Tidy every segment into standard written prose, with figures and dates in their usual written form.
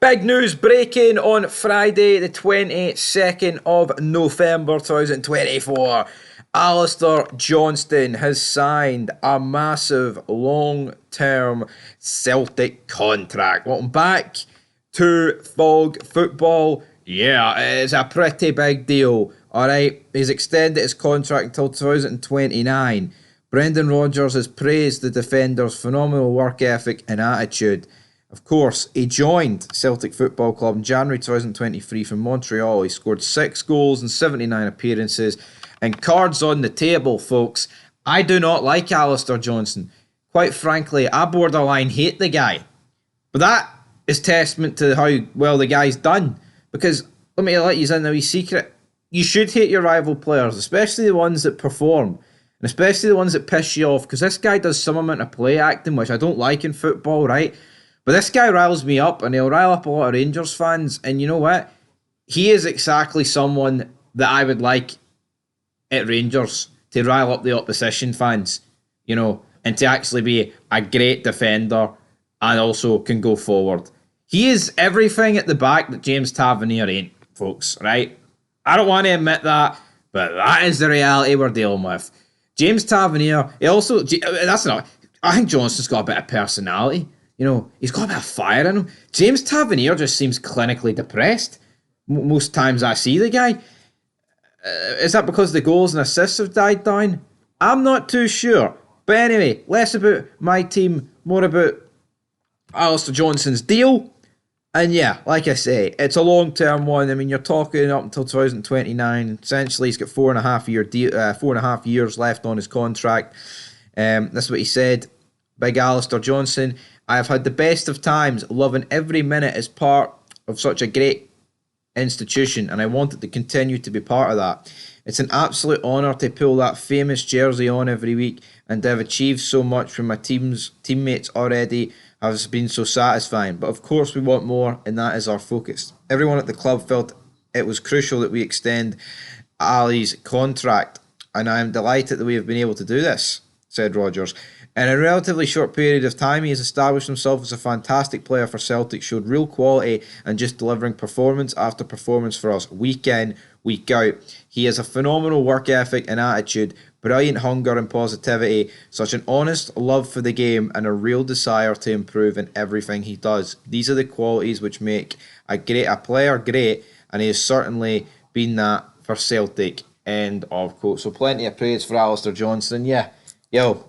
Big news breaking on Friday, the 22nd of November 2024. Alistair Johnston has signed a massive long-term Celtic contract. Welcome back to Fog Football. Yeah, it's a pretty big deal. Alright, he's extended his contract until 2029. Brendan Rodgers has praised the defender's phenomenal work ethic and attitude. Of course, he joined Celtic Football Club in January 2023 from Montreal. He scored 6 goals in 79 appearances. And cards on the table, folks. I do not like Alistair Johnston. Quite frankly, I borderline hate the guy. But that is testament to how well the guy's done. Because, let me let you in a wee secret. You should hate your rival players, especially the ones that perform. And especially the ones that piss you off. Because this guy does some amount of play acting, which I don't like in football, right? But this guy riles me up, and he'll rile up a lot of Rangers fans. And you know what? He is exactly someone that I would like at Rangers to rile up the opposition fans, you know, and to actually be a great defender and also can go forward. He is everything at the back that James Tavernier ain't, folks, right? I don't want to admit that, but that is the reality we're dealing with. James Tavernier, I think Johnston's got a bit of personality. You know, he's got a bit of fire in him. James Tavernier just seems clinically depressed most times I see the guy. Is that because the goals and assists have died down? I'm not too sure. But anyway, less about my team, more about Alistair Johnston's deal. And yeah, like I say, it's a long-term one. I mean, you're talking up until 2029. Essentially, he's got 4.5 years left on his contract. That's what he said. Big Alistair Johnston. I have had the best of times, loving every minute as part of such a great institution, and I wanted to continue to be part of that. It's an absolute honour to pull that famous jersey on every week, and to have achieved so much from my teammates already has been so satisfying. But of course we want more, and that is our focus. Everyone at the club felt it was crucial that we extend Ali's contract, and I am delighted that we have been able to do this, said Rodgers. In a relatively short period of time, he has established himself as a fantastic player for Celtic, showed real quality and just delivering performance after performance for us, week in, week out. He has a phenomenal work ethic and attitude, brilliant hunger and positivity, such an honest love for the game, and a real desire to improve in everything he does. These are the qualities which make a player great, and he has certainly been that for Celtic. End of quote. So plenty of praise for Alistair Johnston. Yeah, yo.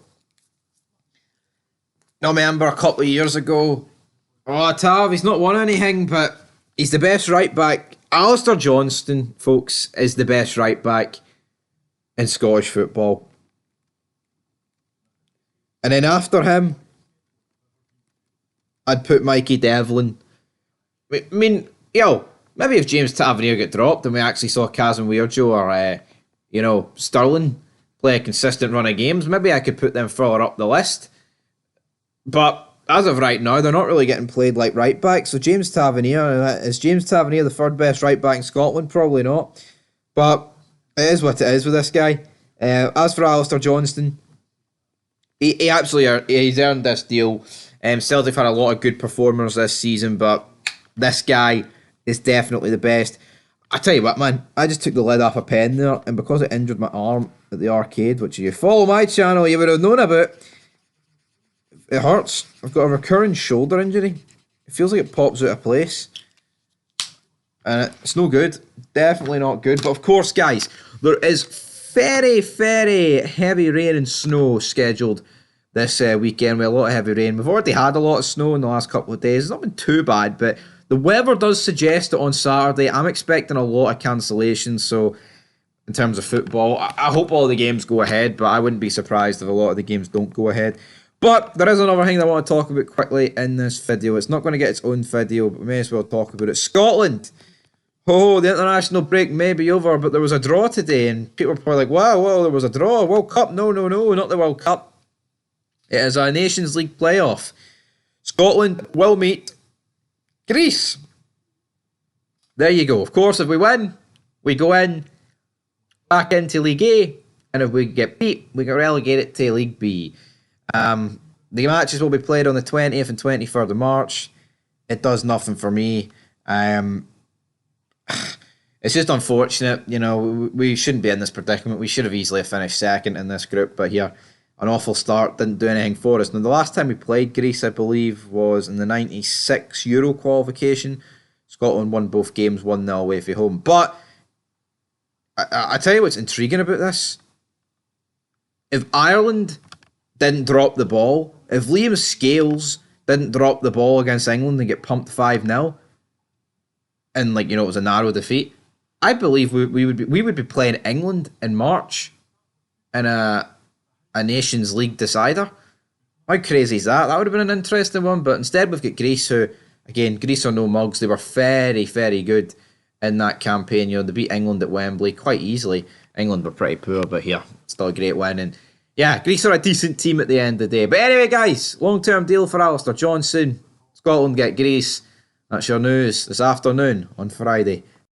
I remember a couple of years ago, Tav, he's not won anything, but he's the best right back. Alistair Johnston, folks, is the best right back in Scottish football. And then after him, I'd put Mikey Devlin. I mean, maybe if James Tavernier got dropped and we actually saw Kazim Weirjo or, Sterling play a consistent run of games, maybe I could put them further up the list. But as of right now, they're not really getting played like right back. So James Tavernier, is James Tavernier the third best right back in Scotland? Probably not. But it is what it is with this guy. As for Alistair Johnston, he's earned this deal. Celtic had a lot of good performers this season, but this guy is definitely the best. I tell you what, man, I just took the lid off a pen there, and because it injured my arm at the arcade, which if you follow my channel, you would have known about. It hurts. I've got a recurring shoulder injury. It feels like it pops out of place. And it's no good. Definitely not good. But of course, guys, there is very, very heavy rain and snow scheduled this weekend. With a lot of heavy rain. We've already had a lot of snow in the last couple of days. It's not been too bad, but the weather does suggest that on Saturday I'm expecting a lot of cancellations. So in terms of football, I hope all the games go ahead, but I wouldn't be surprised if a lot of the games don't go ahead. But there is another thing that I want to talk about quickly in this video. It's not going to get its own video, but we may as well talk about it. Scotland! Oh, the international break may be over, but there was a draw today, and people were like, wow, there was a draw. World Cup? No, not the World Cup. It is a Nations League playoff. Scotland will meet Greece. There you go. Of course, if we win, we go in back into League A, and if we get beat, we get relegated to League B. The matches will be played on the 20th and 23rd of March It does nothing for me. Um, it's just unfortunate, you know. We shouldn't be in this predicament. We should have easily finished second in this group, but here, an awful start didn't do anything for us. Now, the last time we played Greece, I believe, was in the '96 Euro qualification. Scotland won both games 1-0 away from home. But I tell you what's intriguing about this. If Ireland didn't drop the ball, if Liam Scales didn't drop the ball against England and get pumped 5-0, and like, you know, it was a narrow defeat, I believe we would be playing England in March in a Nations League decider. How crazy is that? That would have been an interesting one, but instead we've got Greece, who, again, Greece are no mugs. They were very, very good in that campaign. You know, they beat England at Wembley quite easily. England were pretty poor, but here, still a great win. And yeah, Greece are a decent team at the end of the day. But anyway, guys, long-term deal for Alistair Johnston. Scotland get Greece. That's your news this afternoon on Friday.